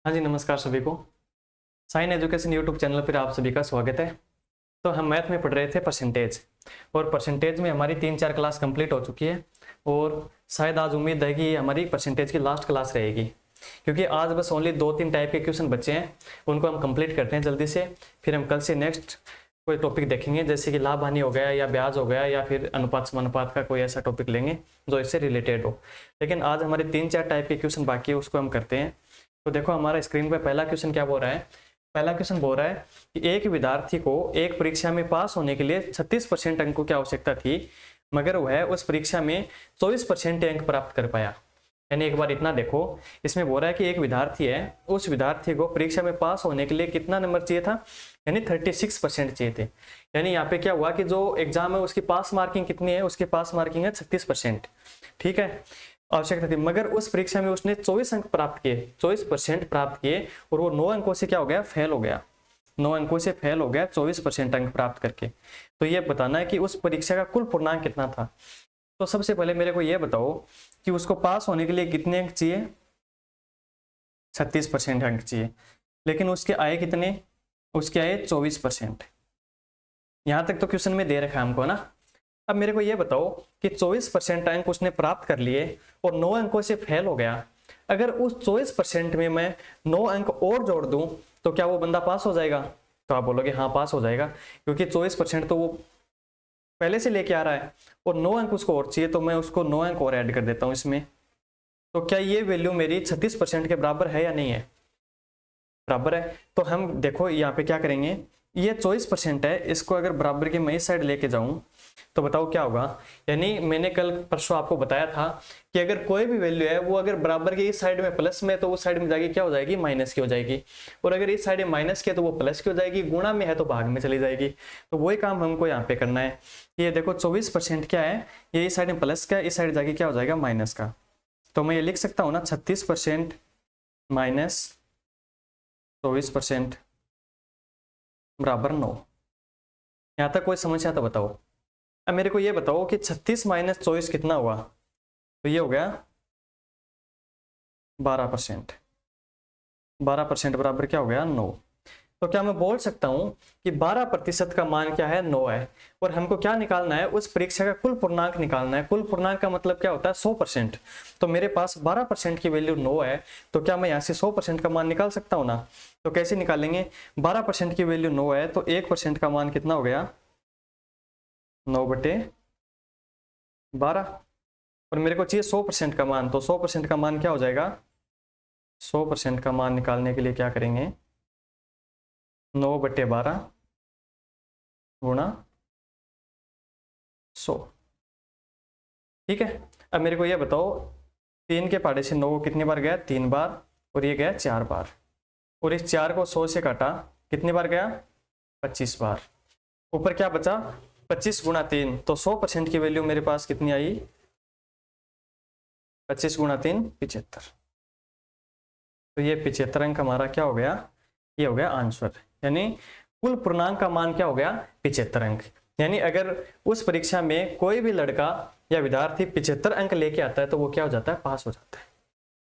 हाँ जी, नमस्कार सभी को। साइन एजुकेशन यूट्यूब चैनल पर आप सभी का स्वागत है। तो हम मैथ में पढ़ रहे थे परसेंटेज, और परसेंटेज में हमारी 3-4 क्लास कंप्लीट हो चुकी है, और शायद आज उम्मीद है कि ये हमारी परसेंटेज की लास्ट क्लास रहेगी, क्योंकि आज बस ओनली 2-3 टाइप के क्वेश्चन बचे हैं, उनको हम कंप्लीट करते हैं जल्दी से। फिर हम कल से नेक्स्ट कोई टॉपिक देखेंगे, जैसे कि लाभ हानि हो गया या ब्याज हो गया या फिर अनुपात समानुपात का कोई ऐसा टॉपिक लेंगे जो इससे रिलेटेड हो। लेकिन आज हमारे 3-4 टाइप के क्वेश्चन बाकी है, उसको हम करते हैं। तो देखो हमारा स्क्रीन पे पहला क्वेश्चन क्या बोल रहा है। पहला क्वेश्चन बोल रहा है कि एक विद्यार्थी को एक परीक्षा में पास होने के लिए 36% अंकों की आवश्यकता थी, मगर वह उस परीक्षा में 24% अंक प्राप्त कर पाया। यानी एक बार इतना देखो, इसमें बोल रहा है कि एक विद्यार्थी है, उस विद्यार्थी को परीक्षा में पास होने के लिए कितना नंबर चाहिए था, यानी 36% चाहिए थे। यानी यहाँ पे क्या हुआ कि जो एग्जाम है उसकी पास मार्किंग कितनी है, उसकी पास मार्किंग है 36%। ठीक है, आवश्यकता थी, मगर उस परीक्षा में उसने 24 अंक प्राप्त किए, 24% प्राप्त किए, और वो 9 अंकों से क्या हो गया, फेल हो गया। 9 अंकों से फेल हो गया 24% अंक प्राप्त करके। तो ये बताना है कि उस परीक्षा का कुल पूर्णांक कितना था। तो सबसे पहले मेरे को ये बताओ कि उसको पास होने के लिए कितने अंक चाहिए, 36% अंक चाहिए, लेकिन उसके आए कितने, उसके आए 24%। यहां तक तो क्वेश्चन में दे रखा है हमको ना। अब मेरे को ये बताओ कि 24% अंक उसने प्राप्त कर लिए और 9 अंकों से फेल हो गया। अगर उस 24% में मैं 9 अंक और जोड़ दूं तो क्या वो बंदा पास हो जाएगा? तो आप बोलोगे हाँ पास हो जाएगा, क्योंकि 24% तो वो पहले से लेके आ रहा है, और 9 अंक उसको और चाहिए, तो मैं उसको 9 अंक और ऐड कर देता हूं इसमें। तो क्या ये वैल्यू मेरी 36% के बराबर है या नहीं है? बराबर है। तो हम देखो यहाँ पे क्या करेंगे, ये 24% है, इसको अगर बराबर की मैं इस साइड लेके जाऊं तो बताओ क्या होगा। यानी मैंने कल परसों आपको बताया था कि अगर कोई भी वैल्यू है वो अगर बराबर की इस साइड में प्लस में, तो उस साइड में जाएगी क्या हो जाएगी, माइनस की हो जाएगी। और अगर इस साइड में माइनस की है तो वो प्लस की हो जाएगी, गुणा में है तो भाग में चली जाएगी। तो वही काम हमको यहाँ पे करना है। ये देखो 24% क्या है, ये इस साइड में प्लस का, इस साइड जाके क्या हो जाएगा, माइनस का। तो मैं ये लिख सकता हूँ ना, 36% माइनस 24% बराबर 9। यहाँ तक कोई समस्या तो बताओ। अब मेरे को ये बताओ कि 36 माइनस 24 कितना हुआ, तो ये हो गया 12%। 12% बराबर क्या हो गया, 9। तो क्या मैं बोल सकता हूं कि 12% का मान क्या है, 9 है, और हमको क्या निकालना है, उस परीक्षा का कुल पूर्णांक निकालना है। कुल पूर्णांक का मतलब क्या होता है, 100%। तो मेरे पास 12% की वैल्यू 9 है, तो क्या मैं यहाँ से 100% का मान निकाल सकता हूँ ना? तो कैसे निकालेंगे, 12% की वैल्यू 9 है, तो 1% का मान कितना हो गया, 9/12। और मेरे को चाहिए 100% का मान, तो 100% का मान क्या हो जाएगा, 100% का मान निकालने के लिए क्या करेंगे, 9/12 गुणा 100। ठीक है। अब मेरे को ये बताओ, 3 के पहाड़े से 9 कितनी बार गया, 3 बार, और ये गया 4 बार, और इस 4 को 100 से काटा, कितनी बार गया, 25 बार। ऊपर क्या बचा, 25 गुणा 3, तो 100% की वैल्यू मेरे पास कितनी आई, 25 गुणा 3 75। तो ये 75 अंक हमारा क्या हो गया, ये हो गया आंसर। यानी कुल पूर्णांक का मान क्या हो गया, 75 अंक। यानी अगर उस परीक्षा में कोई भी लड़का या विद्यार्थी 75 अंक लेके आता है तो वो क्या हो जाता है, पास हो जाता है।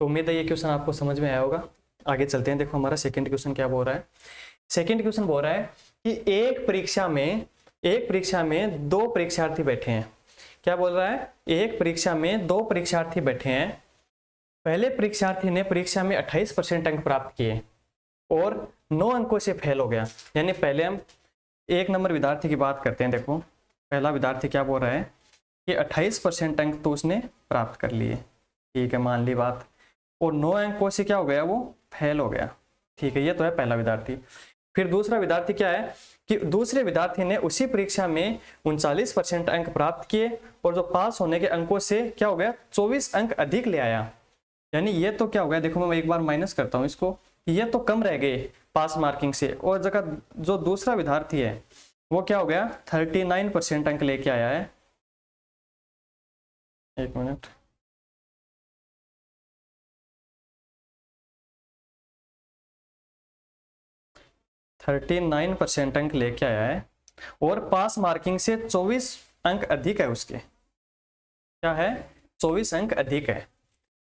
तो उम्मीद है ये क्वेश्चन आपको समझ में आया होगा। आगे चलते हैं। देखो हमारा सेकंड क्वेश्चन क्या बोल रहा है। सेकंड क्वेश्चन बोल रहा है कि एक परीक्षा में 2 परीक्षार्थी बैठे हैं। क्या बोल रहा है, एक परीक्षा में 2 परीक्षार्थी बैठे हैं। पहले परीक्षार्थी ने परीक्षा में 28% अंक प्राप्त किए और 9 अंकों से फेल हो गया। यानी पहले हम 1 नंबर विद्यार्थी की बात करते हैं। देखो पहला विद्यार्थी क्या बोल रहा है कि 28% अंक तो उसने प्राप्त कर लिए, ठीक है, मान ली बात, और 9 अंकों से क्या हो गया, वो फेल हो गया। ठीक है, ये तो है पहला विद्यार्थी। फिर दूसरा विद्यार्थी क्या है कि दूसरे विद्यार्थी ने उसी परीक्षा में 39% अंक प्राप्त किए और जो पास होने के अंकों से क्या हो गया, 24 अंक अधिक ले आया। यानी ये तो क्या हो गया, देखो मैं एक बार माइनस करता हूं इसको, ये तो कम रह गए पास मार्किंग से, और जगह जो दूसरा विद्यार्थी है वो क्या हो गया, 39% अंक लेके आया है। एक मिनट, थर्टी 39% अंक लेके आया है और पास मार्किंग से 24 अंक अधिक है उसके, क्या है, 24 अंक अधिक है।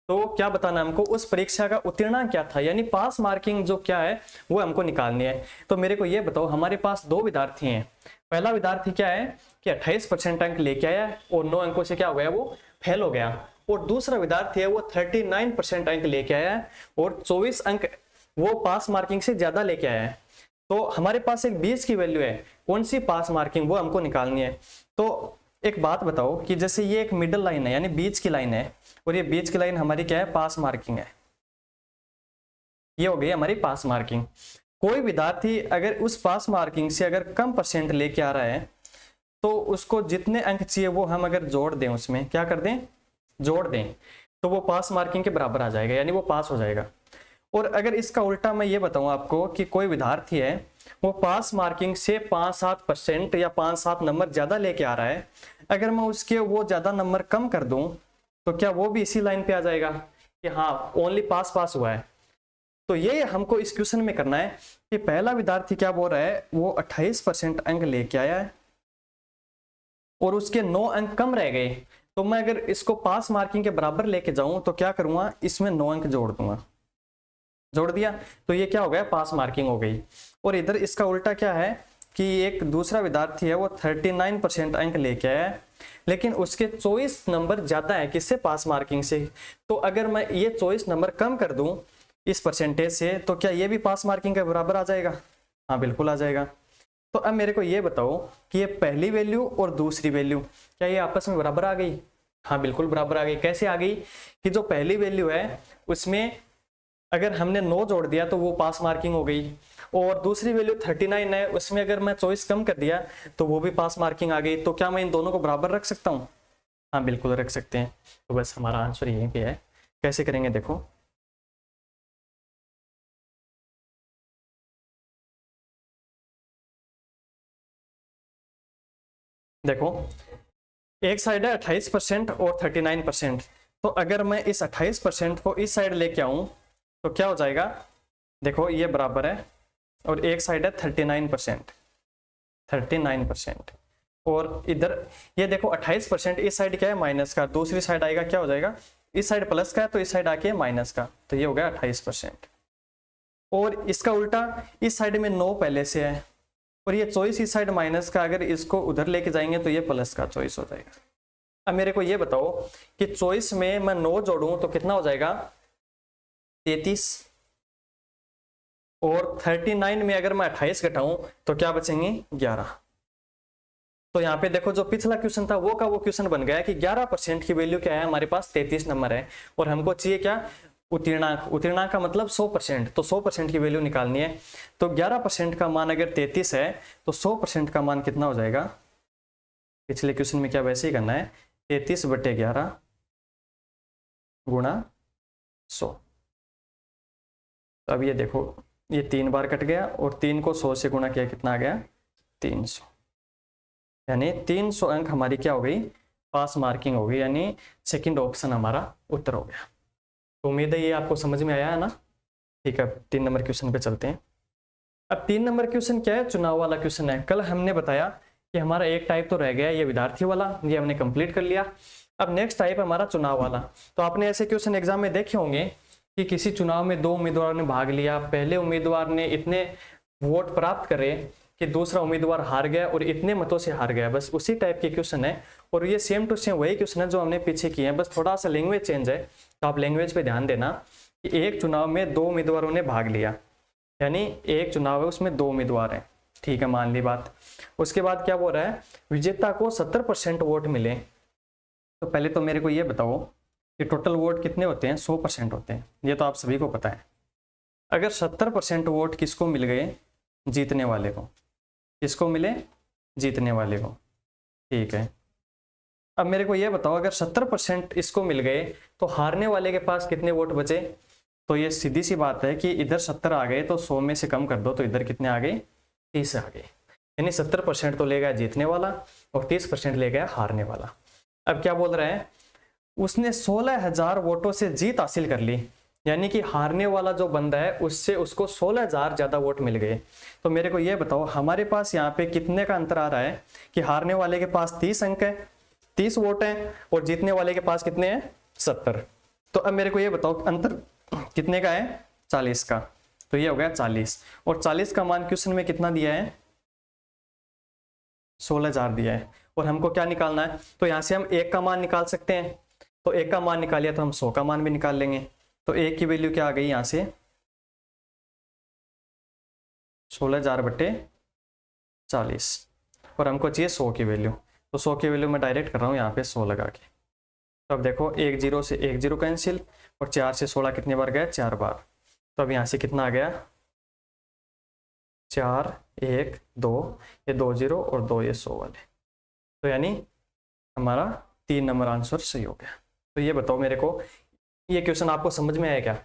तो क्या बताना है हमको, उस परीक्षा का उत्तीर्णांक क्या था, यानी पास मार्किंग जो क्या है वो हमको निकालनी है। तो मेरे को ये बताओ, हमारे पास 2 विद्यार्थी हैं। पहला विद्यार्थी क्या है कि 28% अंक लेके आया और 9 अंकों से क्या हो गया, वो फेल हो गया। और दूसरा विद्यार्थी है वो 39% अंक लेके आया है और 24 अंक वो पास मार्किंग से ज्यादा लेके आया है। तो हमारे पास एक 20 की वैल्यू है, कौन सी पास मार्किंग, वो हमको निकालनी है। तो एक बात बताओ कि जैसे ये एक मिडल लाइन है यानी बीच की लाइन है, और ये बीच की लाइन हमारी क्या है, पास मार्किंग है। ये हो गई हमारी पास मार्किंग। कोई विद्यार्थी अगर उस पास मार्किंग से अगर कम परसेंट लेके आ रहा है तो उसको जितने अंक चाहिए वो हम अगर जोड़ दें, उसमें क्या कर दें, जोड़ दें, तो वो पास मार्किंग के बराबर आ जाएगा, यानी वो पास हो जाएगा। और अगर इसका उल्टा मैं ये बताऊं आपको कि कोई विद्यार्थी है वो पास मार्किंग से 5-7% या 5-7 नंबर ज्यादा लेके आ रहा है, अगर मैं उसके वो ज्यादा नंबर कम कर दूं तो क्या वो भी इसी लाइन पे आ जाएगा कि हाँ ओनली पास पास हुआ है। तो ये हमको इस क्वेश्चन में करना है कि पहला विद्यार्थी क्या बोल रहा है, वो 28% अंक लेके आया है और उसके 9 अंक कम रह गए। तो मैं अगर इसको पास मार्किंग के बराबर लेके जाऊं तो क्या करूंगा, इसमें 9 अंक जोड़ दूंगा, जोड़ दिया तो ये क्या हो गया, पास मार्किंग हो गई। और इधर इसका उल्टा क्या है कि एक दूसरा विद्यार्थी है वो 39% अंक लेके आया है लेकिन उसके 24 नंबर ज्यादा है किससे, पास मार्किंग से। तो अगर मैं ये 24 नंबर कम कर दूं इस परसेंटेज से तो क्या ये भी पास मार्किंग के बराबर आ जाएगा, हाँ बिल्कुल आ जाएगा। तो अब मेरे को ये बताओ कि ये पहली वैल्यू और दूसरी वैल्यू क्या ये आपस में बराबर आ गई, हाँ बिल्कुल बराबर आ गई। कैसे आ गई कि जो पहली वैल्यू है उसमें अगर हमने 9 जोड़ दिया तो वो पास मार्किंग हो गई, और दूसरी वैल्यू 39 है उसमें अगर मैं 24 कम कर दिया तो वो भी पास मार्किंग आ गई। तो क्या मैं इन दोनों को बराबर रख सकता हूँ, हाँ बिल्कुल रख सकते हैं। तो बस हमारा आंसर यहीं पे है। कैसे करेंगे देखो, देखो एक साइड है 28% और 39%। तो अगर मैं इस 28% को इस साइड लेके आऊं तो क्या हो जाएगा, देखो ये बराबर है और एक साइड है 39%, और इधर ये देखो 28% इस साइड क्या है, माइनस का, दूसरी साइड आएगा क्या हो जाएगा, इस साइड प्लस का है तो इस साइड आके माइनस का, तो ये हो गया 28%। और इसका उल्टा इस साइड में 9 पहले से है और ये 24 इस साइड माइनस का, अगर इसको उधर लेके जाएंगे तो ये प्लस का 24 हो जाएगा। अब मेरे को ये बताओ कि 24 में मैं 9 जोड़ूं तो कितना हो जाएगा, 33, और 39 में अगर मैं 28 घटाऊं तो क्या बचेंगे, 11। तो यहाँ पे देखो जो पिछला क्वेश्चन था वो का वो क्वेश्चन बन गया कि 11% की वैल्यू क्या है, हमारे पास 33 नंबर है और हमको चाहिए क्या, उत्तीर्णांक। उत्तीर्णांक का मतलब 100%, तो 100% की वैल्यू निकालनी है। तो 11% का मान अगर 33 है तो 100% का मान कितना हो जाएगा, पिछले क्वेश्चन में क्या वैसे ही करना है, 33/11 गुणा 100। अब ये देखो ये 3 बार कट गया और 3 को 100 से गुणा किया, कितना आ गया, 300, यानी 300 अंक हमारी क्या हो गई, पास मार्किंग हो गई, यानी सेकंड ऑप्शन हमारा उत्तर हो गया। तो उम्मीद है ये आपको समझ में आया है ना। ठीक है, 3 नंबर क्वेश्चन पे चलते हैं। अब 3 नंबर क्वेश्चन क्या है, चुनाव वाला क्वेश्चन है। कल हमने बताया कि हमारा एक टाइप तो रह गया, ये विद्यार्थी वाला, ये हमने कंप्लीट कर लिया। अब नेक्स्ट टाइप है हमारा चुनाव वाला। तो आपने ऐसे क्वेश्चन एग्जाम में देखे होंगे कि किसी चुनाव में 2 उम्मीदवारों ने भाग लिया, पहले उम्मीदवार ने इतने वोट प्राप्त करे कि दूसरा उम्मीदवार हार गया और इतने मतों से हार गया, बस उसी टाइप के क्वेश्चन है। और ये सेम टू सेम वही क्वेश्चन है जो हमने पीछे किए हैं, बस थोड़ा सा लैंग्वेज चेंज है। तो आप लैंग्वेज पे ध्यान देना कि एक चुनाव में 2 उम्मीदवारों ने भाग लिया, यानी एक चुनाव है उसमें 2 उम्मीदवार हैं, ठीक है, मान ली बात। उसके बाद क्या बोल रहा है, विजेता को 70% वोट मिले। तो पहले तो मेरे को ये बताओ कि टोटल वोट कितने होते हैं, 100% होते हैं, ये तो आप सभी को पता है। अगर 70% वोट किसको मिल गए, जीतने वाले को, किसको मिले, जीतने वाले को, ठीक है। अब मेरे को ये बताओ अगर 70% इसको मिल गए तो हारने वाले के पास कितने वोट बचे। तो ये सीधी सी बात है कि इधर 70 आ गए तो 100 में से कम कर दो तो इधर कितने आ गए, 30 आ गए, यानी 70% तो ले गया जीतने वाला और 30% ले गया हारने वाला। अब क्या बोल रहा है, उसने 16,000 वोटों से जीत हासिल कर ली, यानी कि हारने वाला जो बंदा है उससे उसको 16,000 ज्यादा वोट मिल गए। तो मेरे को ये बताओ हमारे पास यहाँ पे कितने का अंतर आ रहा है कि हारने वाले के पास 30 अंक है, 30 वोट है, और जीतने वाले के पास कितने हैं, 70। तो अब मेरे को ये बताओ अंतर कितने का है, 40 का, तो ये हो गया 40, और 40 का मान क्वेश्चन में कितना दिया है, 16,000 दिया है, और हमको क्या निकालना है, तो यहां से हम एक का मान निकाल सकते हैं, तो एक का मान निकालिए तो हम 100 का मान भी निकाल लेंगे, तो एक की वैल्यू क्या आ गई यहां से 16,000 बटे 40, और हमको चाहिए 100 की वैल्यू, तो 100 की वैल्यू मैं डायरेक्ट कर रहा हूँ यहाँ पे 100 लगा के। तो अब देखो 1 0 से 1 0 कैंसिल, और 4 से 16 कितने बार गया, 4 बार, तो अब यहाँ से कितना आ गया 4 1 2, ये 2 0 और 2 ये 100 वाले, तो यानी हमारा 3 नंबर आंसर सही हो गया। तो ये बताओ मेरे को, ये क्वेश्चन आपको समझ में आया क्या?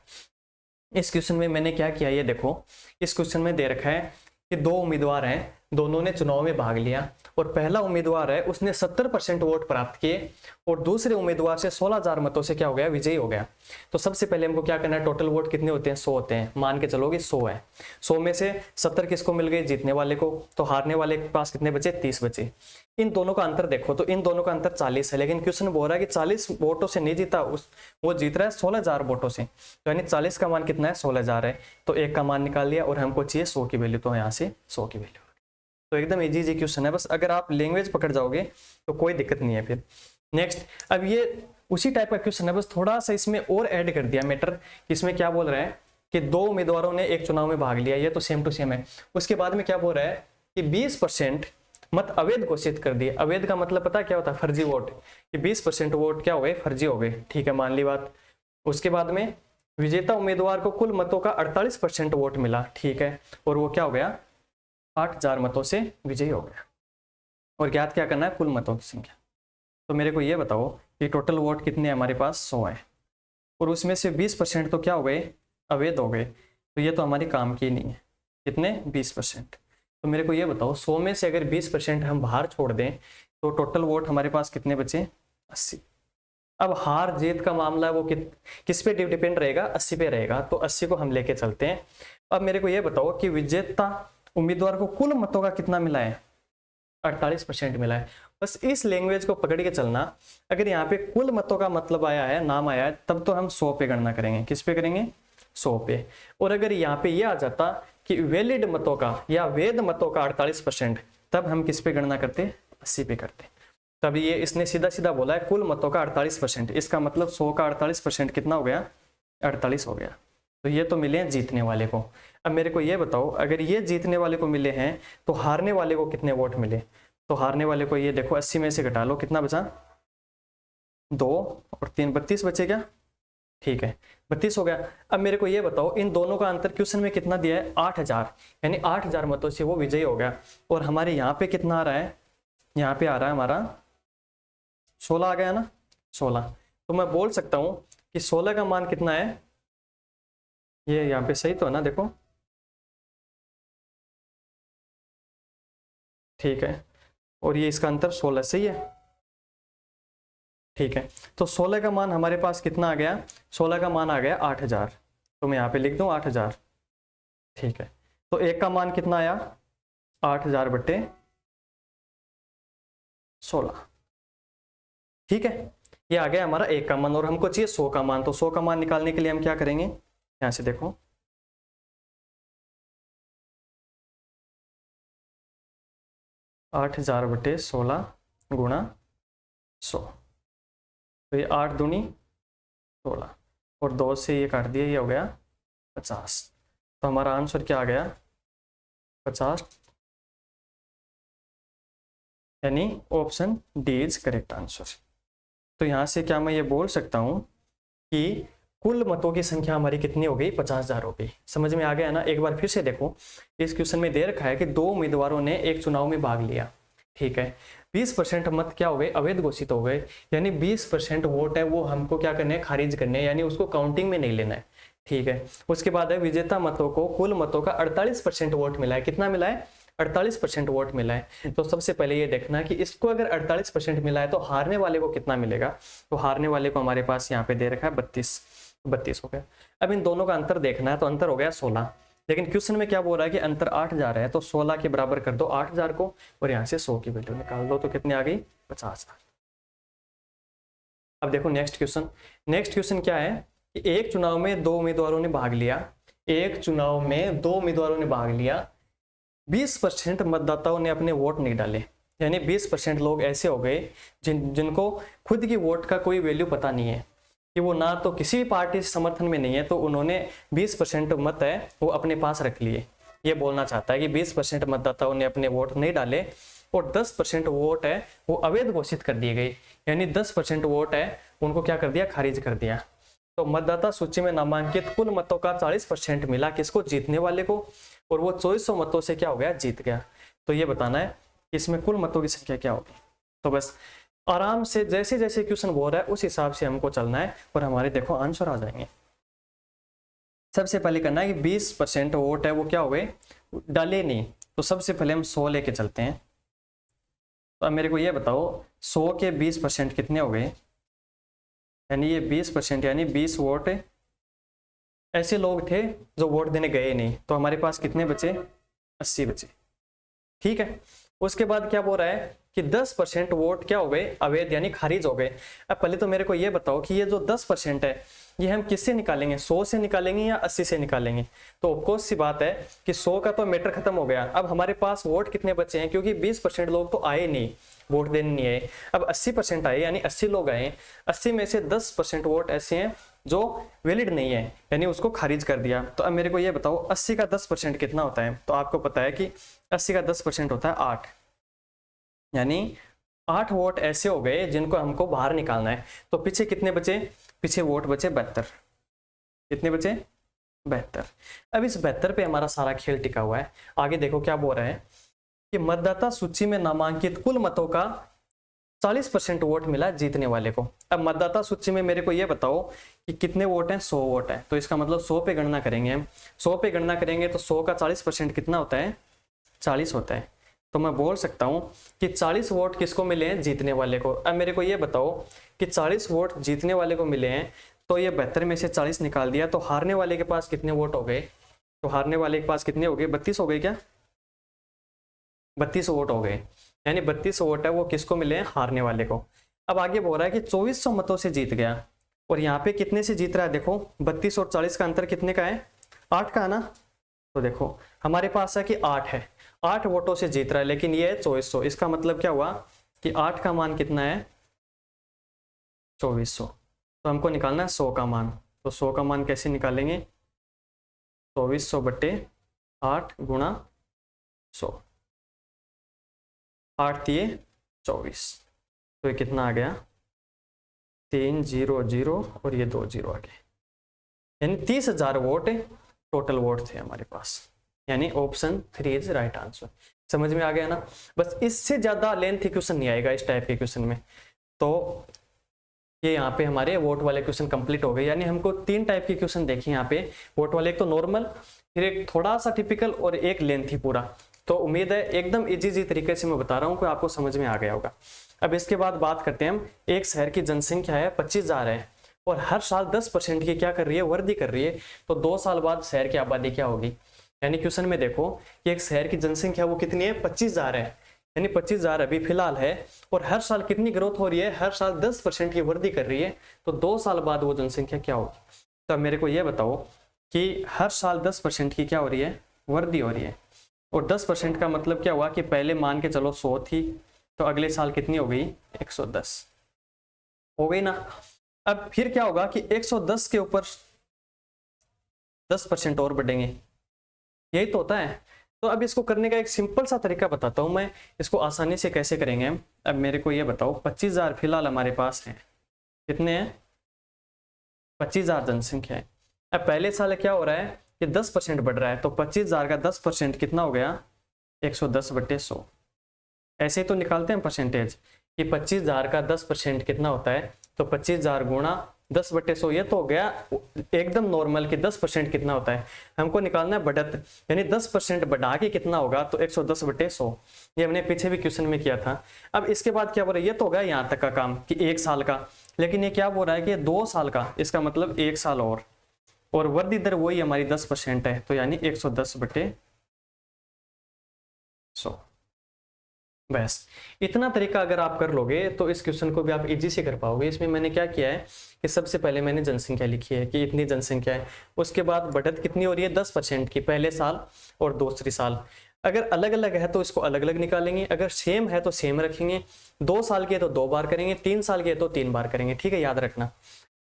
इस क्वेश्चन में मैंने क्या किया, ये देखो इस क्वेश्चन में दे रखा है कि दो उम्मीदवार हैं, दोनों ने चुनाव में भाग लिया, और पहला उम्मीदवार है उसने 70% वोट प्राप्त किए, और दूसरे उम्मीदवार से 16,000 मतों से क्या हो गया, विजयी हो गया। तो सबसे पहले हमको क्या करना है, टोटल वोट कितने होते हैं, 100 होते हैं, मान के चलोगे 100 है, 100 में से 70 किसको मिल गए, जीतने वाले को, तो हारने वाले के पास कितने बचे, 30 बचे। इन दोनों का अंतर देखो, तो इन दोनों का अंतर 40 है, लेकिन क्वेश्चन बोल रहा है कि 40 वोटों से नहीं जीता, वो जीत रहा है 16,000 वोटों से, तो यानी 40 का मान कितना है, 16,000 है, तो एक का मान निकाल लिया, और हमको चाहिए 100 की वैल्यू, तो यहाँ से 100 की वैल्यू। तो एकदम इजी क्वेश्चन है, बस अगर आप लैंग्वेज पकड़ जाओगे तो कोई दिक्कत नहीं है। फिर नेक्स्ट, अब ये उसी टाइप का क्वेश्चन है, बस थोड़ा सा इसमें और ऐड कर दिया मैटर। इसमें क्या बोल रहा है कि दो उम्मीदवारों ने एक चुनाव में भाग लिया, ये तो सेम टू सेम है। उसके बाद में क्या बोल रहा है कि 20% मत अवैध घोषित कर दिए। अवैध का मतलब पता क्या होता है, फर्जी वोट, कि 20% वोट क्या हो गए, फर्जी हो गए, ठीक है, मान ली बात। उसके बाद में विजेता उम्मीदवार को कुल मतों का 48% वोट मिला, ठीक है, और वो क्या हो गया, 8,000 मतों से विजयी हो गया। और ज्ञात क्या करना है, कुल मतों की संख्या। तो मेरे को ये बताओ कि टोटल वोट कितने हमारे पास, 100 है, और उसमें से 20% तो क्या हो गए, अवैध हो गए, तो ये तो हमारी काम की नहीं है। कितने, 20%। तो मेरे को ये बताओ 100 में से अगर 20% हम बाहर छोड़ दें तो टोटल वोट हमारे पास कितने बचे, 80। अब हार जीत का मामला वो किस पे डिपेंड रहेगा, 80 पे रहेगा, तो 80 को हम लेके चलते हैं। अब मेरे को ये बताओ कि विजेता उम्मीदवार को कुल मतों का कितना मिला है, 48% मिला है। बस इस लैंग्वेज को पकड़ के चलना। अगर यहाँ पे कुल मतों का मतलब आया है, नाम आया है, तब तो हम 100 पे गणना करेंगे। किस पे करेंगे, 100 पे। और अगर यहाँ पे ये आ जाता कि वैलिड मतों का या वैध मतों का 48%, तब हम किस पे गणना करते, 80 पे करते। तब ये इसने सीधा सीधा बोला है कुल मतों का 48%, इसका मतलब 100 का 48% कितना हो गया, 48 हो गया। तो ये तो मिले हैं जीतने वाले को। अब मेरे को ये बताओ, अगर ये जीतने वाले को मिले हैं तो हारने वाले को कितने वोट मिले, तो हारने वाले को ये देखो 80 में से घटा लो, कितना बचा, 2 और 3, 32 बचे क्या, ठीक है, 32 हो गया। अब मेरे को ये बताओ इन दोनों का अंतर क्वेश्चन में कितना दिया है, 8,000, यानी 8,000 मतों से वो विजयी हो गया। और हमारे यहाँ पे कितना आ रहा है, यहाँ पे आ रहा है हमारा 16 आ गया ना, 16। तो मैं बोल सकता हूँ कि 16 का मान कितना है, ये यहाँ पे सही तो है ना, देखो ठीक है, और ये इसका अंतर 16 सही है, ठीक है। तो 16 का मान हमारे पास कितना आ गया, 16 का मान आ गया 8,000, तो मैं यहाँ पे लिख दूं 8,000, ठीक है। तो एक का मान कितना आया, 8,000 बटे 16, ठीक है। ये आ गया हमारा एक का मान, और हमको चाहिए 100 का मान। तो 100 का मान निकालने के लिए हम क्या करेंगे, यहां से देखो 8,000 बटे 16 गुणा 100, तो ये 8 दूनी 16, और 2 से ये काट दिया, ये हो गया 50। तो हमारा आंसर क्या आ गया, 50, यानी option D is correct answer. तो यहां से क्या मैं ये बोल सकता हूं कि कुल मतों की संख्या हमारी कितनी हो गई, 50,000 हो गई। समझ में आ गया ना। एक बार फिर से देखो, इस क्वेश्चन में दे रखा है कि दो उम्मीदवारों ने एक चुनाव में भाग लिया, ठीक है, 20% मत क्या हो गए, अवैध घोषित हो गए, यानी 20% वोट है वो हमको क्या करने हैं, खारिज करने हैं, यानी उसको काउंटिंग में नहीं लेना है, ठीक है। उसके बाद है विजेता मतों को कुल मतों का 48% वोट मिला है। कितना मिला है, 48% वोट मिला है। तो सबसे पहले ये देखना है कि इसको अगर 48% मिला है तो हारने वाले को कितना मिलेगा। तो हारने वाले को हमारे पास यहाँ पे दे रखा है 32 हो गया। अब इन दोनों का अंतर देखना है, तो अंतर हो गया 16, लेकिन क्वेश्चन में क्या बोल रहा है कि अंतर 8,000 है, तो 16 के बराबर कर दो 8,000 को, और यहाँ से 100 की वैल्यू निकाल दो, तो कितनी आ गई, 50,000। अब देखो नेक्स्ट क्वेश्चन क्या है कि एक चुनाव में 2 उम्मीदवारों ने भाग लिया, 20% मतदाताओं ने अपने वोट नहीं डाले, यानी 20% लोग ऐसे हो गए जिनको खुद की वोट का कोई वैल्यू पता नहीं है, कि वो ना तो किसी पार्टी से समर्थन में नहीं है, तो उन्होंने 20% मत है वो अपने पास रख लिए। ये बोलना चाहता है कि 20% मतदाताओं ने अपने वोट नहीं डाले और 10% वोट है वो अवैध घोषित कर दिए गए, यानी 10% वोट है उनको क्या कर दिया, खारिज कर दिया। तो मतदाता सूची में नामांकित कुल मतों का 40% मिला किसको, जीतने वाले को, और वो 2400 मतों से क्या हो गया, जीत गया। तो ये बताना है कि इसमें कुल मतों की संख्या क्या होगी। तो बस आराम से जैसे जैसे क्वेश्चन बोल रहा है उस हिसाब से हमको चलना है और हमारे देखो आंसर आ जाएंगे। सबसे पहले करना है कि 20% वोट है वो क्या हो गए, डाले नहीं। तो सबसे पहले हम 100 लेके चलते हैं। तो अब मेरे को ये बताओ 100 के 20% कितने हो गए, यानी ये 20% यानी 20 वोट ऐसे लोग थे जो वोट देने गए नहीं, तो हमारे पास कितने बचे, 80 बचे। ठीक है, उसके बाद क्या बोल रहा है कि 10% वोट क्या हो गए, अवैध यानी खारिज हो गए। अब पहले तो मेरे को ये बताओ कि ये जो 10% है ये हम किससे निकालेंगे, 100 से निकालेंगे या 80 से निकालेंगे। तो ऑफकोर्स सी बात है कि 100 का तो मैटर खत्म हो गया। अब हमारे पास वोट कितने बचे हैं, क्योंकि 20% लोग तो आए नहीं, वोट देने नहीं आए। अब 80% आए, यानी 80 लोग आए, 80 में से 10% वोट ऐसे हैं जो वैलिड नहीं है, यानी उसको खारिज कर दिया। तो अब मेरे को ये बताओ 80 का 10% कितना होता है। तो आपको पता है कि 80 का 10% होता है 8, यानी 8 वोट ऐसे हो गए जिनको हमको बाहर निकालना है। तो पीछे कितने बचे, पीछे वोट बचे 72। कितने बचे, 72। अब इस 72 पे हमारा सारा खेल टिका हुआ है। आगे देखो क्या बोल रहा है कि मतदाता सूची में नामांकित कुल मतों का 40% वोट मिला जीतने वाले को। अब मतदाता सूची में मेरे को ये बताओ कि कितने वोट हैं, 100 वोट है। तो इसका मतलब 100 पे गणना करेंगे हम, 100 पे गणना करेंगे तो 100 का 40% कितना होता है, 40 होता है। तो मैं बोल सकता हूं कि 40 वोट किसको मिले हैं, जीतने वाले को। अब मेरे को ये बताओ कि 40 वोट जीतने वाले को मिले हैं, तो ये 72 में से 40 निकाल दिया, तो हारने वाले के पास कितने वोट हो गए, तो हारने वाले के पास कितने हो गए, 32 हो गए क्या, 32 वोट हो गए, यानी 32 वोट है वो किसको मिले हैं, हारने वाले को। अब आगे बोल रहा है कि 2400 मतों से जीत गया, और यहाँ पे कितने से जीत रहा है, देखो 32 और 40 का अंतर कितने का है, 8 का है ना। तो देखो हमारे पास है कि 8 है, 8 वोटों से जीत रहा है, लेकिन ये है 2400। इसका मतलब क्या हुआ कि 8 का मान कितना है, 2400। तो हमको निकालना है 100 का मान। तो 100 का मान कैसे निकालेंगे, 2400 बटे 8 गुणा 100, 8 दिए 24, तो ये कितना आ गया, 300 और ये 20 आ गए, यानी 30,000 वोट टोटल वोट थे हमारे पास, यानी ऑप्शन 3 इज राइट आंसर। समझ में आ गया ना। बस इससे ज्यादा लेंथी क्वेश्चन नहीं आएगा इस टाइप के क्वेश्चन में। तो ये यहाँ पे हमारे वोट वाले क्वेश्चन कंप्लीट हो गए, यानी हमको 3 टाइप के क्वेश्चन देखे यहाँ पे, वोट वाले, एक तो नॉर्मल, फिर एक थोड़ा सा टिपिकल और एक लेंथी पूरा। तो उम्मीद है एकदम इजी तरीके से मैं बता रहा हूँ कि आपको समझ में आ गया होगा। अब इसके बाद बात करते हैं हम, एक शहर की जनसंख्या है 25,000 है, और हर साल 10% की क्या कर रही है, वृद्धि कर रही है। तो 2 साल बाद शहर की आबादी क्या होगी, यानी क्वेश्चन में देखो कि एक शहर की जनसंख्या वो कितनी है, 25,000 है, यानी 25,000 अभी फिलहाल है, और हर साल कितनी ग्रोथ हो रही है, हर साल 10% की वृद्धि कर रही है। तो 2 साल बाद वो जनसंख्या क्या होगी। तो मेरे को ये बताओ कि हर साल 10% की क्या हो रही है, वृद्धि हो रही है, और 10% का मतलब क्या हुआ कि पहले मान के चलो 100 थी, तो अगले साल कितनी हो गई, 110 हो गई ना। अब फिर क्या होगा कि 110 के ऊपर 10% और बढ़ेंगे, यही तो होता है। तो अब इसको करने का एक सिंपल सा तरीका बताता हूं मैं, इसको आसानी से कैसे करेंगे हम। अब मेरे को ये बताओ 25,000 फिलहाल हमारे पास है, कितने हैं, 25,000 जनसंख्या है। अब पहले साल क्या हो रहा है कि 10% बढ़ रहा है, तो 25,000 का 10% कितना हो गया, 110 बटे 100। ऐसे ही तो निकालते हैं परसेंटेज कि 25,000 का 10% कितना होता है, तो 25,000 गुणा 10 बटे 100, ये तो हो गया एकदम नॉर्मल कि 10% कितना होता है। हमको निकालना है बढ़त, यानी 10% बढ़ा के कितना होगा, तो 110 बटे 100। ये हमने पीछे भी क्वेश्चन में किया था। अब इसके बाद क्या बोल रहा है, ये तो हो गया यहाँ तक का काम कि 1 साल का, लेकिन ये क्या बोल रहा है कि 2 साल का, इसका मतलब 1 साल और वृद्धि दर वही हमारी 10% है, तो यानी 110 बटे 100। बस इतना तरीका अगर आप कर लोगे तो इस क्वेश्चन को भी आप इजी से कर पाओगे। इसमें मैंने क्या किया है कि सबसे पहले मैंने जनसंख्या लिखी है कि इतनी जनसंख्या है, उसके बाद बढ़त कितनी हो रही है 10% की पहले साल और दूसरी साल। अगर अलग अलग है तो इसको अलग अलग निकालेंगे, अगर सेम है तो सेम रखेंगे, 2 साल की है तो 2 बार करेंगे, 3 साल की है तो 3 बार करेंगे। ठीक है, याद रखना।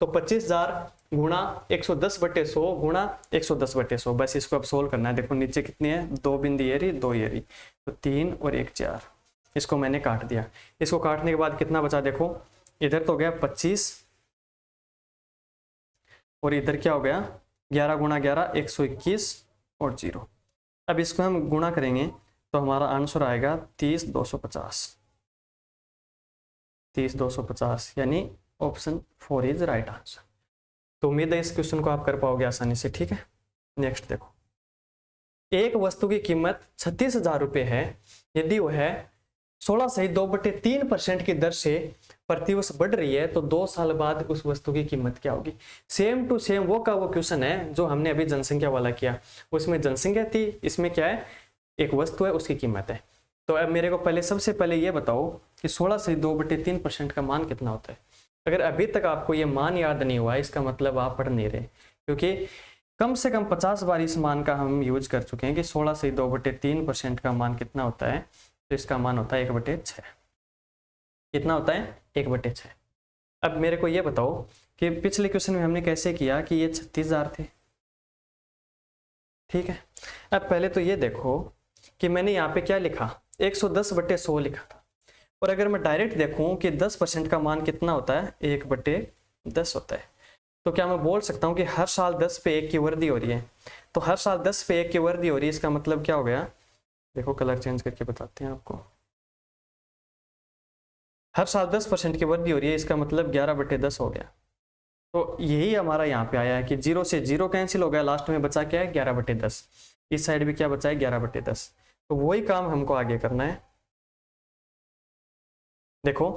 तो 25,000 गुणा 110/100 गुणा 110/100, बस इसको अब सोल्व करना है। देखो नीचे कितनी है, 2 बिंदी ये रही, 2 ये रही, तो 3 और 1 4, इसको मैंने काट दिया। इसको काटने के बाद कितना बचा, देखो इधर तो हो गया 25 और इधर क्या हो गया 11 गुणा 11 121 और 0। अब इसको हम गुणा करेंगे तो हमारा आंसर आएगा 30,250, 30,250, यानी ऑप्शन 4 इज राइट आंसर। तो उम्मीद है इस क्वेश्चन को आप कर पाओगे आसानी से। ठीक है, नेक्स्ट देखो, एक वस्तु की कीमत 36,000 रुपये है, यदि वह 16.2/3% की दर से प्रतिवर्ष बढ़ रही है तो 2 साल बाद उस वस्तु की कीमत क्या होगी। सेम टू सेम वो का वो क्वेश्चन है जो हमने अभी जनसंख्या वाला किया, उसमें जनसंख्या थी, इसमें क्या है एक वस्तु है उसकी कीमत है। तो अब मेरे को पहले सबसे पहले ये बताओ कि 16/2/3% का मान कितना होता है। अगर अभी तक आपको ये मान याद नहीं हुआ इसका मतलब आप पढ़ नहीं रहे, क्योंकि कम से कम 50 बार इस मान का हम यूज कर चुके हैं कि 16/2/3% का मान कितना होता है। तो इसका मान होता है 1/6। कितना होता है 1/6। अब मेरे को ये बताओ कि पिछले क्वेश्चन में हमने कैसे किया कि ये 36,000 थे। ठीक है, अब पहले तो ये देखो कि मैंने यहाँ पे क्या लिखा 110/100 लिखा था, और अगर मैं डायरेक्ट देखूं कि 10% का मान कितना होता है 1/10 होता है, तो क्या मैं बोल सकता हूं कि हर साल 10 पे 1 की वृद्धि हो रही है। तो हर साल 10 पे 1 की वृद्धि हो रही है, इसका मतलब क्या हो गया, देखो कलर चेंज करके बताते हैं आपको। हर साल 10% की वृद्धि हो रही है, इसका मतलब 11/10 हो गया। तो यही हमारा यहाँ पे आया है कि 0 से 0 कैंसिल हो गया, लास्ट में बचा क्या है 11/10। इस साइड भी क्या बचा है 11/10। तो वही काम हमको आगे करना है। देखो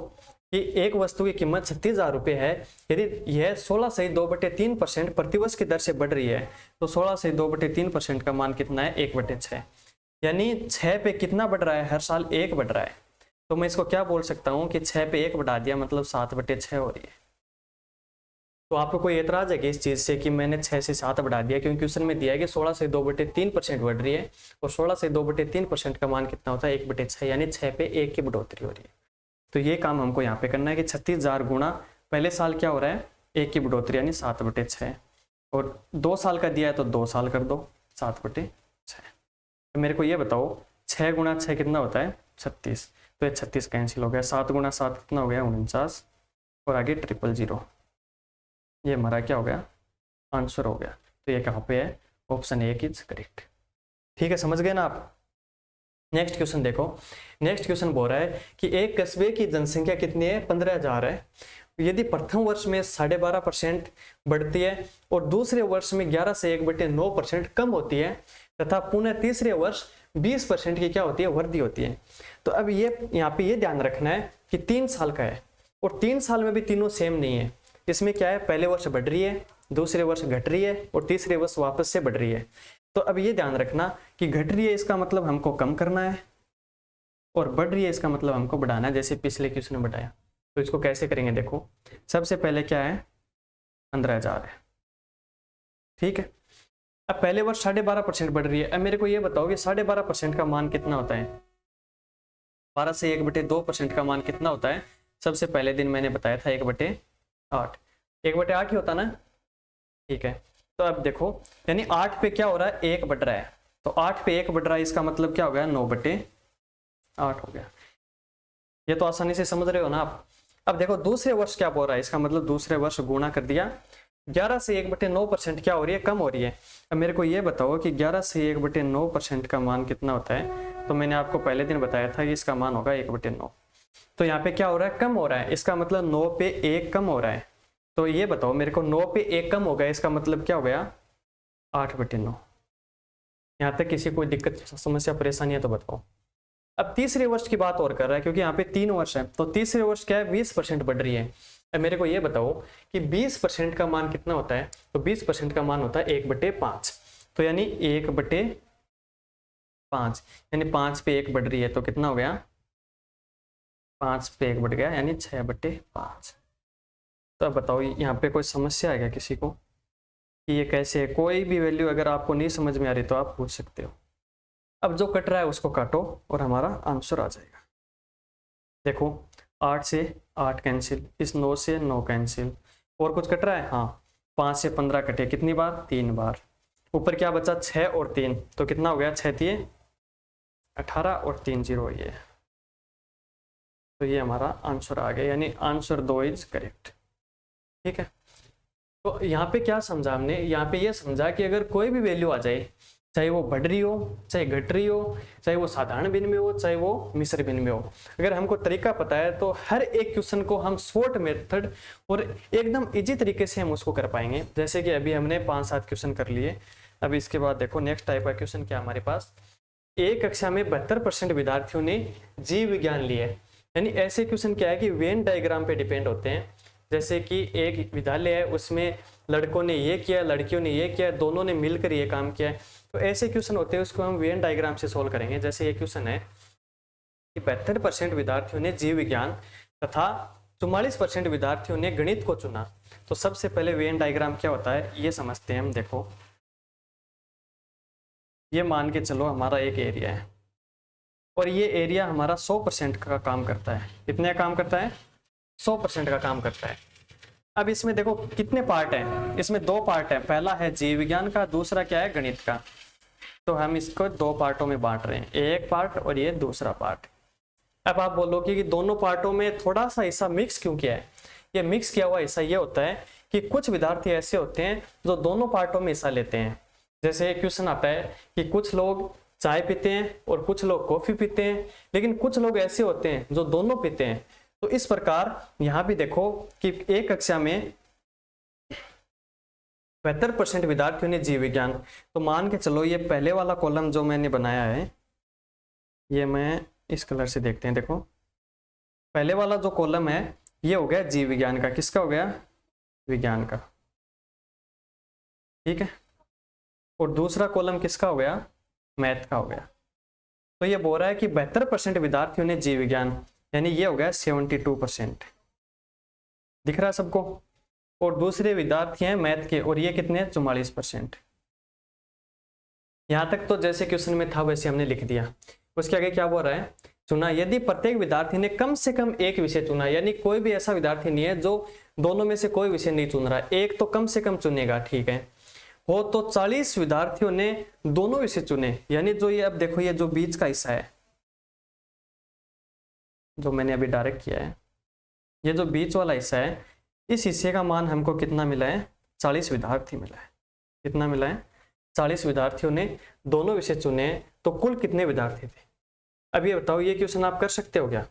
कि एक वस्तु की कीमत 36,000 रुपये है, यदि यह 16.2/3% प्रतिवर्ष की दर से बढ़ रही है तो 16.2/3% का मान कितना है 1/6, यानी 6 पे कितना बढ़ रहा है हर साल 1 बढ़ रहा है। तो मैं इसको क्या बोल सकता हूँ कि 6 पे 1 बढ़ा दिया मतलब 7/6 हो रही है। तो आपको कोई एतराज है कि इस चीज से कि मैंने 6 से 7 बढ़ा दिया, क्योंकि क्वेश्चन में दिया है कि 16.2/3% बढ़ रही है और 16.2/3% का मान कितना होता है 1/6, यानी 6 पे 1 की बढ़ोतरी हो रही है। तो ये काम हमको यहाँ पे करना है कि 36,000 गुणा पहले साल क्या हो रहा है 1 की बढ़ोतरी यानी 7/6, और 2 साल का दिया है तो 2 साल कर दो 7/6। तो मेरे को ये बताओ 6 गुणा 6 कितना होता है 36, तो ये 36 कैंसिल हो गया। 7 गुणा 7 कितना हो गया 49, और आगे 000। ये हमारा क्या हो गया आंसर हो गया। तो ये कहाँ पे है ऑप्शन 1 इज करेक्ट। ठीक है, समझ गए ना आप। नेक्स्ट क्वेश्चन देखो, नेक्स्ट क्वेश्चन बोल रहा है कि एक कस्बे की जनसंख्या कितनी है 15,000 है, यदि प्रथम वर्ष में 12.5% बढ़ती है और दूसरे वर्ष में 11 से 1/9% कम होती है तथा पुनः तीसरे वर्ष 20% की क्या होती है वृद्धि होती है। तो अब ये यहाँ पे ये ध्यान रखना है कि 3 साल का है और 3 साल में भी तीनों सेम नहीं है। इसमें क्या है पहले वर्ष बढ़ रही है, दूसरे वर्ष घट रही है और तीसरे वर्ष वापस से बढ़ रही है। तो अब ये ध्यान रखना कि घट रही है इसका मतलब हमको कम करना है और बढ़ रही है इसका मतलब हमको बढ़ाना है, जैसे पिछले क्वेश्चन में बढ़ाया। तो इसको कैसे करेंगे, देखो सबसे पहले क्या है 15,000 है। ठीक है, अब पहले वर्ष 12.5% बढ़ रही है। अब मेरे को ये बताओ कि 12.5% का मान कितना होता है, 12 से 1/2% का मान कितना होता है। सबसे पहले दिन मैंने बताया था 1/8, 1/8 ही होता ना। ठीक है, तो अब देखो यानी 8 पे क्या हो रहा है 1 बढ़ रहा है, तो 8 पे 1 बढ़ रहा है इसका मतलब क्या हो गया 9/8 हो गया। ये तो आसानी से समझ रहे हो ना आप। अब देखो दूसरे वर्ष क्या बोल रहा है, इसका मतलब दूसरे वर्ष गुणा कर दिया, 11 से 1/9% क्या हो रही है कम हो रही है। अब मेरे को ये बताओ कि 11 से 1/9% का मान कितना होता है। तो मैंने आपको पहले दिन बताया था कि इसका मान होगा 1/9। तो यहाँ पे क्या हो रहा है कम हो रहा है, इसका मतलब 9 पे 1 कम हो रहा है। तो ये बताओ मेरे को 9 पे 1 कम हो गया, इसका मतलब क्या हो गया 8/9। यहाँ तक किसी कोई दिक्कत समस्या परेशानी है तो बताओ। अब तीसरे वर्ष की बात और कर रहा है क्योंकि यहाँ पे 3 वर्ष है, तो तीसरे वर्ष क्या है 20% बढ़ रही है। अब मेरे को ये बताओ कि 20% का मान कितना होता है। तो 20% का मान होता है 1/5, तो यानी 1/5 यानी 5 पे 1 बढ़ रही है तो कितना हो गया 5 पे 1 बढ़ गया यानी 6/5। तो अब बताओ यहाँ पे कोई समस्या है क्या किसी को कि ये कैसे है? कोई भी वैल्यू अगर आपको नहीं समझ में आ रही तो आप पूछ सकते हो। अब जो कट रहा है उसको काटो और हमारा आंसर आ जाएगा। देखो 8 से 8 कैंसिल, इस 9 से 9 कैंसिल, और कुछ कट रहा है? हाँ 5 से 15 कटे, कितनी बार? 3 बार। ऊपर क्या बचा? 6 और 3, तो कितना हो गया? 6 3 18 और 3 0 ये। तो ये हमारा आंसर आ गया, यानी आंसर 2 इज करेक्ट। ठीक है, तो यहाँ पे क्या समझा हमने? यहाँ पे ये समझा कि अगर कोई भी वैल्यू आ जाए, चाहे वो बढ़ रही हो, चाहे घट रही हो, चाहे वो साधारण भिन्न में हो, चाहे वो मिश्र भिन्न में हो, अगर हमको तरीका पता है तो हर एक क्वेश्चन को हम शॉर्ट मेथड और एकदम इजी तरीके से हम उसको कर पाएंगे। जैसे कि अभी हमने 5-7 क्वेश्चन कर लिए। अभी इसके बाद देखो नेक्स्ट टाइप का क्वेश्चन क्या हमारे पास। एक कक्षा में 72% विद्यार्थियों ने जीव विज्ञान लिए। यानी ऐसे क्वेश्चन क्या है कि वेन डायग्राम पे डिपेंड होते हैं। जैसे कि एक विद्यालय है, उसमें लड़कों ने ये किया, लड़कियों ने ये किया, दोनों ने मिलकर ये काम किया है, तो ऐसे क्वेश्चन होते हैं, उसको हम वेन डायग्राम से सोल्व करेंगे। जैसे ये क्वेश्चन है कि 72% विद्यार्थियों ने जीव विज्ञान तथा 44% विद्यार्थियों ने गणित को चुना। तो सबसे पहले वेन डायग्राम क्या होता है ये समझते हैं हम। देखो ये मान के चलो हमारा एक एरिया है और ये एरिया हमारा 100% का काम करता है। कितने काम करता है? 100% का काम करता है। अब इसमें देखो कितने पार्ट हैं? इसमें 2 पार्ट है, पहला है जीव विज्ञान का, दूसरा क्या है? गणित का। तो हम इसको 2 पार्टों में बांट रहे हैं, एक पार्ट और ये दूसरा पार्ट। अब आप बोलोगे कि दोनों पार्टों में थोड़ा सा हिस्सा मिक्स क्यों किया है? ये मिक्स किया हुआ हिस्सा ये होता है कि कुछ विद्यार्थी ऐसे होते हैं जो दोनों पार्टों में हिस्सा लेते हैं। जैसे एक क्वेश्चन आता है कि कुछ लोग चाय पीते हैं और कुछ लोग कॉफी पीते हैं, लेकिन कुछ लोग ऐसे होते हैं जो दोनों पीते हैं। तो इस प्रकार यहां भी देखो कि एक कक्षा में 72% विद्यार्थियों ने जीव विज्ञान, तो मान के चलो ये पहले वाला कॉलम जो मैंने बनाया है, ये मैं इस कलर से देखते हैं। देखो पहले वाला जो कॉलम है ये हो गया जीव विज्ञान का। किसका हो गया? विज्ञान का। ठीक है, और दूसरा कॉलम किसका हो गया? मैथ का हो गया। तो ये बोल रहा है कि 72% विद्यार्थियों ने जीव विज्ञान, यानी ये हो गया 72%। दिख रहा है सबको? और दूसरे विद्यार्थी हैं मैथ के, और ये कितने? 44%। यहां तक तो जैसे क्वेश्चन में था वैसे हमने लिख दिया। उसके आगे क्या बोल रहा है? चुना। यदि प्रत्येक विद्यार्थी ने कम से कम एक विषय चुना, यानी कोई भी ऐसा विद्यार्थी नहीं है जो दोनों में से कोई विषय नहीं चुन रहा, एक तो कम से कम चुनेगा। ठीक है, हो तो 40 विद्यार्थियों ने दोनों विषय चुने, यानी जो ये अब देखो ये जो बीच का हिस्सा है जो मैंने अभी डायरेक्ट किया है, ये जो बीच वाला हिस्सा है, इस हिस्से का मान हमको कितना मिला है? 40 विद्यार्थी मिला है। कितना मिला है? 40 विद्यार्थियों ने दोनों विषय चुने, तो कुल कितने विद्यार्थी थे? अब ये बताओ, ये क्वेश्चन आप कर सकते हो क्या?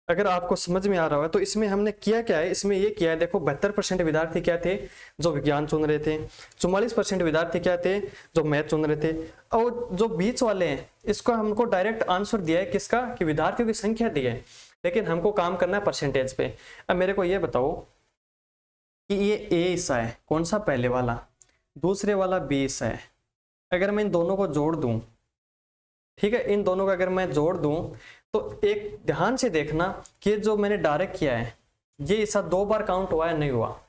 अगर आपको समझ में आ रहा होगा तो इसमें हमने किया क्या है? इसमें ये किया है, देखो 72% विद्यार्थी क्या थे? जो विज्ञान चुन रहे थे। 44% विद्यार्थी क्या थे? जो मैथ चुन रहे थे। और जो बीच वाले हैं इसको हमको डायरेक्ट आंसर दिया है, किसका? कि विद्यार्थियों की संख्या दी है, लेकिन हमको काम करना है परसेंटेज पे। अब मेरे को ये बताओ कि ये ए हिस्सा है, कौन सा? पहले वाला। दूसरे वाला बी हिस्सा है। अगर मैं इन दोनों को जोड़ दूं, ठीक है, इन दोनों को अगर मैं जोड़ दूं तो एक ध्यान से देखना कि जो मैंने डायरेक्ट किया है ये हिस्सा 2 बार काउंट हुआ है, नहीं हुआ।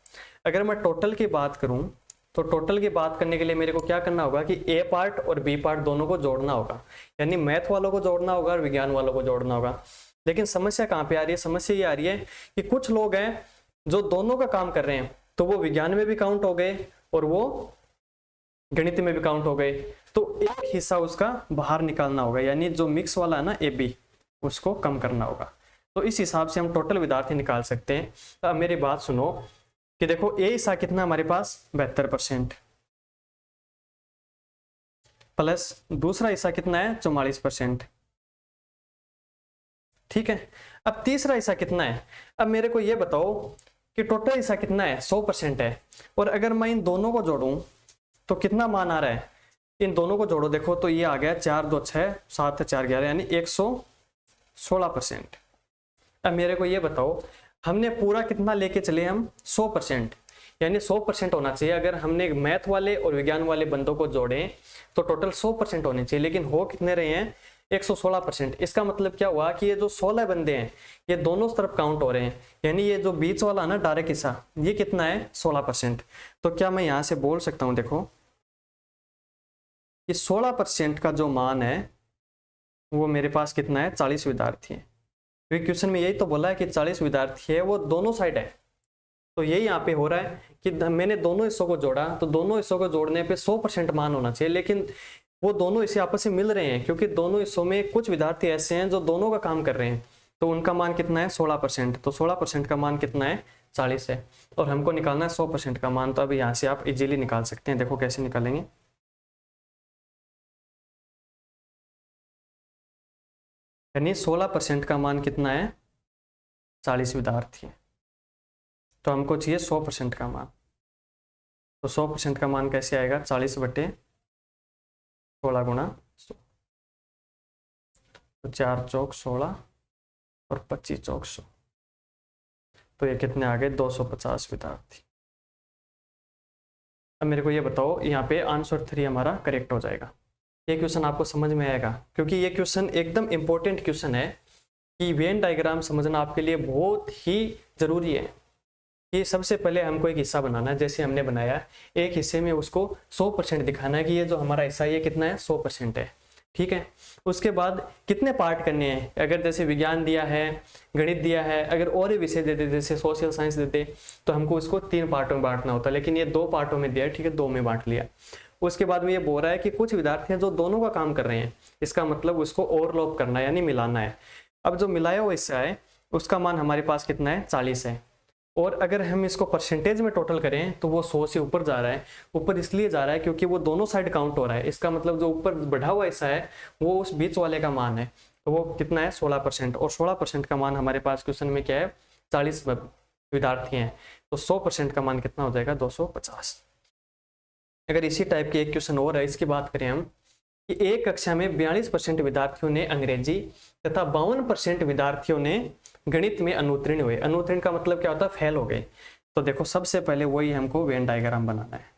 अगर मैं टोटल की बात करूं तो टोटल की बात करने के लिए मेरे को क्या करना होगा कि ए पार्ट और बी पार्ट दोनों को जोड़ना होगा, यानी मैथ वालों को जोड़ना होगा और विज्ञान वालों को जोड़ना होगा। लेकिन समस्या कहाँ पे आ रही है? समस्या ये आ रही है कि कुछ लोग हैं जो दोनों का काम कर रहे हैं, तो वो विज्ञान में भी काउंट हो गए और वो गणित में भी काउंट हो गए, तो एक हिस्सा उसका बाहर निकालना होगा, यानी जो मिक्स वाला है ना ए बी, उसको कम करना होगा। तो इस हिसाब से हम टोटल विद्यार्थी निकाल सकते हैं। तो अब मेरी बात सुनो कि देखो ए हिस्सा कितना हमारे पास? 72%, प्लस दूसरा हिस्सा कितना है? 44%। ठीक है, अब तीसरा हिस्सा कितना है? अब मेरे को ये बताओ कि टोटल हिस्सा कितना है? 100% है। और अगर मैं इन दोनों को जोड़ूं तो कितना मान आ रहा है? इन दोनों को जोड़ो, देखो तो ये आ गया 4 2 6 7 4 11, यानी 116%। अब मेरे को ये बताओ, हमने पूरा कितना लेके चले? हम 100%, यानी 100% होना चाहिए। अगर हमने मैथ वाले और विज्ञान वाले बंदों को जोड़े तो टोटल 100% होने चाहिए, लेकिन हो कितने रहे हैं? 116%। इसका मतलब क्या हुआ कि ये जो 16 बंदे हैं ये दोनों तरफ काउंट हो रहे हैं, यानी ये जो बीच वाला ना डायरेक्ट हिस्सा ये कितना है 16%। तो क्या मैं यहाँ से बोल सकता हूँ, देखो कि 16% का जो मान है वो मेरे पास कितना है 40 विद्यार्थी है, क्योंकि क्वेश्चन में यही तो बोला है कि 40 विद्यार्थी है, वो दोनों साइड है। तो यही यहाँ पे हो रहा है कि मैंने दोनों हिस्सों को जोड़ा, तो दोनों हिस्सों को जोड़ने पे 100% मान होना चाहिए, लेकिन वो दोनों हिस्से आपस में मिल रहे हैं, क्योंकि दोनों हिस्सों में कुछ विद्यार्थी ऐसे हैं जो दोनों का काम कर रहे हैं, तो उनका मान कितना है 16%। तो 16% का मान कितना है 40 है, और हमको निकालना है 100% का मान। तो अभी यहाँ से आप इजीली निकाल सकते हैं, देखो कैसे निकालेंगे। यानी 16% का मान कितना है 40 विद्यार्थी है, तो हमको चाहिए 100% का मान। तो 100% का मान कैसे आएगा 40/16 गुणा 100, तो 4 चौक 16 और 25 चौक 100, तो ये कितने आ गए 250 विद्यार्थी। अब मेरे को ये बताओ, यहाँ पे आंसर 3 हमारा करेक्ट हो जाएगा। ये क्वेश्चन आपको समझ में आएगा, क्योंकि ये क्वेश्चन एकदम इंपॉर्टेंट क्वेश्चन है कि वेन डायग्राम समझना आपके लिए बहुत ही जरूरी है। कि सबसे पहले हमको एक हिस्सा बनाना है, जैसे हमने बनाया एक हिस्से में उसको 100% दिखाना है कि ये जो हमारा हिस्सा ये कितना है 100% है, ठीक है। उसके बाद कितने पार्ट करने हैं, अगर जैसे विज्ञान दिया है, गणित दिया है, अगर और भी विषय देते जैसे सोशल साइंस देते तो हमको इसको 3 पार्टों में बांटना होता, लेकिन ये 2 पार्टों में दिया है, ठीक है, 2 में बांट लिया। उसके बाद में ये बोल रहा है कि कुछ विद्यार्थी हैं जो दोनों का काम कर रहे हैं, इसका मतलब उसको ओवरलैप करना है यानी मिलाना है। अब जो मिलाया हुआ हिस्सा है उसका मान हमारे पास कितना है 40 है, और अगर हम इसको परसेंटेज में टोटल करें तो वो 100 से ऊपर जा रहा है। ऊपर इसलिए जा रहा है क्योंकि वो दोनों साइड काउंट हो रहा है, इसका मतलब जो ऊपर बढ़ा हुआ हिस्सा है वो उस बीच वाले का मान है, तो वो कितना है 16%, और 16% का मान हमारे पास क्वेश्चन में क्या है 40 विद्यार्थी हैं, तो 100% का मान कितना हो जाएगा 250। अगर इसी टाइप के एक क्वेश्चन और है, इसकी बात करें हम कि एक कक्षा में 42% विद्यार्थियों ने अंग्रेजी तथा 52% विद्यार्थियों ने गणित में अनुत्तीर्ण हुए। अनुत्तीर्ण का मतलब क्या होता है फेल हो गए। तो देखो सबसे पहले वही हमको वेन डायग्राम बनाना है।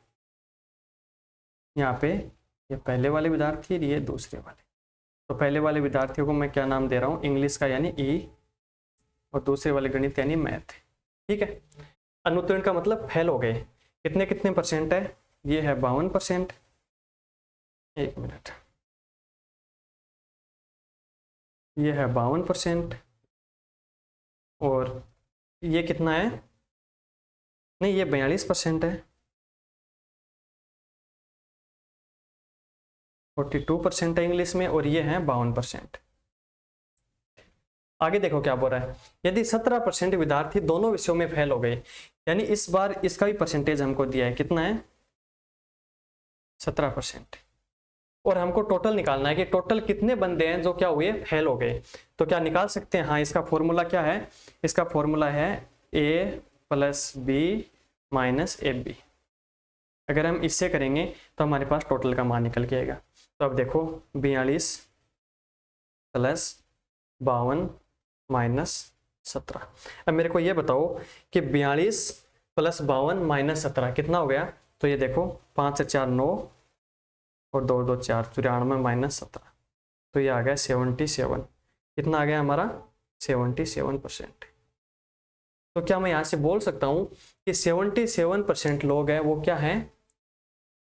यहाँ पे ये पहले वाले विद्यार्थी, ये दूसरे वाले। तो पहले वाले विद्यार्थियों को मैं क्या नाम दे रहा हूँ इंग्लिश का यानी ई, और दूसरे वाले गणित यानी मैथ, ठीक है। अनुत्तीर्ण का मतलब फेल हो गए, कितने कितने परसेंट है, ये है 52%, एक मिनट, ये है 52%, और ये कितना है, नहीं ये 42% है, 42% है इंग्लिश में, और ये है 52%। आगे देखो क्या बोल रहा है, यदि 17% विद्यार्थी दोनों विषयों में फेल हो गए, यानी इस बार इसका भी परसेंटेज हमको दिया है, कितना है 17%, और हमको टोटल निकालना है कि टोटल कितने बंदे हैं जो क्या हुए फेल हो गए। तो क्या निकाल सकते हैं, हाँ इसका फॉर्मूला क्या है, इसका फॉर्मूला है a + b - ab। अगर हम इससे करेंगे तो हमारे पास टोटल का मान निकल के आएगा। तो अब देखो 42 + 52 - 17। अब मेरे को ये बताओ कि 42 + 52 - 17 कितना हो गया, तो ये देखो 5 से 4 9 और 2 2 4 94 - 17, तो ये आ गया 77। कितना आ गया हमारा 77%। तो क्या मैं यहाँ से बोल सकता हूँ कि 77% लोग हैं वो क्या है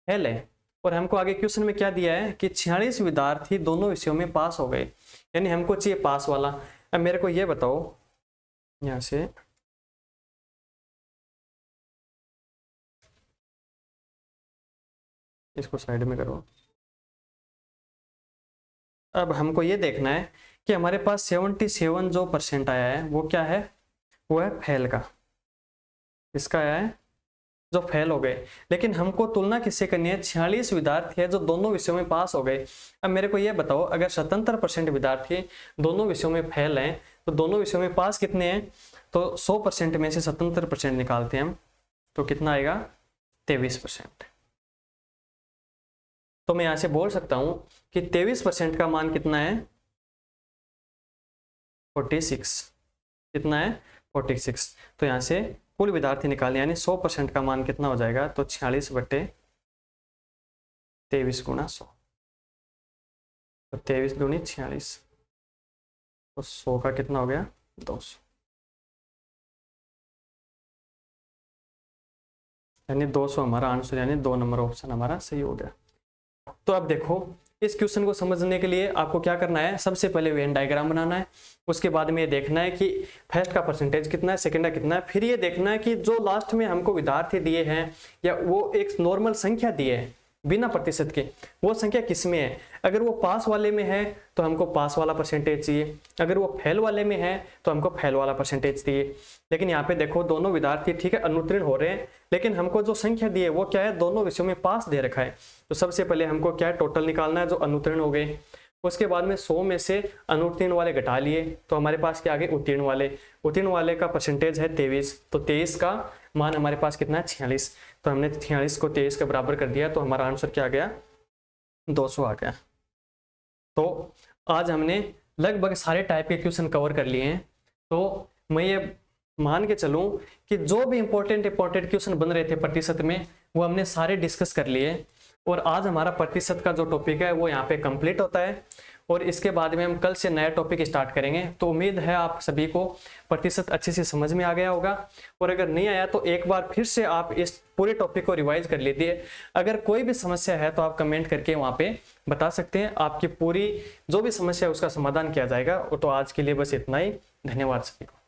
फेल है। और हमको आगे क्वेश्चन में क्या दिया है कि 46 विद्यार्थी दोनों विषयों में पास हो गए, यानी हमको चाहिए पास वाला। अब मेरे को ये बताओ, यहाँ से इसको साइड में करो। अब हमको ये देखना है कि हमारे पास 77 जो परसेंट आया है वो क्या है, वो है फेल का, इसका आया है जो फेल हो गए। लेकिन हमको तुलना किससे करनी है, 46 विद्यार्थी है जो दोनों विषयों में पास हो गए। अब मेरे को ये बताओ अगर 77% विद्यार्थी दोनों विषयों में फेल हैं तो दोनों विषयों में पास कितने हैं, तो 100% में से 77% निकालते हैं हम, तो कितना आएगा 23%। तो मैं यहां से बोल सकता हूं कि 23% का मान कितना है 46, कितना है 46। तो यहां से कुल विद्यार्थी निकालें, यानी 100% का मान कितना हो जाएगा, तो 46/23 × 100। तो 23 दूनी 46, तो 100 का कितना हो गया 200, यानी 200 हमारा आंसर, यानी 2 नंबर ऑप्शन हमारा सही हो गया। तो अब देखो इस क्वेश्चन को समझने के लिए आपको क्या करना है, सबसे पहले वेन डायग्राम बनाना है, उसके बाद में ये देखना है कि फर्स्ट का परसेंटेज कितना है, सेकंड का कितना है, फिर ये देखना है कि जो लास्ट में हमको विद्यार्थी दिए हैं या वो एक नॉर्मल संख्या दिए है बिना प्रतिशत के, वो संख्या किस में है। अगर वो पास वाले में है तो हमको पास वाला परसेंटेज चाहिए, अगर वो फेल वाले में है तो हमको फेल वाला परसेंटेज चाहिए। लेकिन यहाँ पे देखो दोनों विद्यार्थी ठीक है अनुत्तीर्ण हो रहे हैं, लेकिन हमको जो संख्या दी है वो क्या है, दोनों विषयों में पास दे रखा है। तो सबसे पहले हमको क्या है टोटल निकालना है जो अनुत्तीर्ण हो गए, उसके बाद में 100 में से अनुत्तीर्ण वाले घटा लिए तो हमारे पास क्या आ गए उत्तीर्ण वाले। उत्तीर्ण वाले का परसेंटेज है 23, तो 23 का मान हमारे पास कितना है 46, तो हमने 46 को 23 के बराबर कर दिया, तो हमारा आंसर क्या आ गया 200 आ गया। तो आज हमने लगभग सारे टाइप के क्वेश्चन कवर कर लिए हैं। तो मैं ये मान के चलूं कि जो भी इंपॉर्टेंट क्वेश्चन बन रहे थे प्रतिशत में वो हमने सारे डिस्कस कर लिए, और आज हमारा प्रतिशत का जो टॉपिक है वो यहाँ पे कंप्लीट होता है, और इसके बाद में हम कल से नया टॉपिक स्टार्ट करेंगे। तो उम्मीद है आप सभी को प्रतिशत अच्छे से समझ में आ गया होगा, और अगर नहीं आया तो एक बार फिर से आप इस पूरे टॉपिक को रिवाइज कर लीजिए। अगर कोई भी समस्या है तो आप कमेंट करके वहाँ पे बता सकते हैं, आपकी पूरी जो भी समस्या है उसका समाधान किया जाएगा। तो आज के लिए बस इतना ही, धन्यवाद सभी को।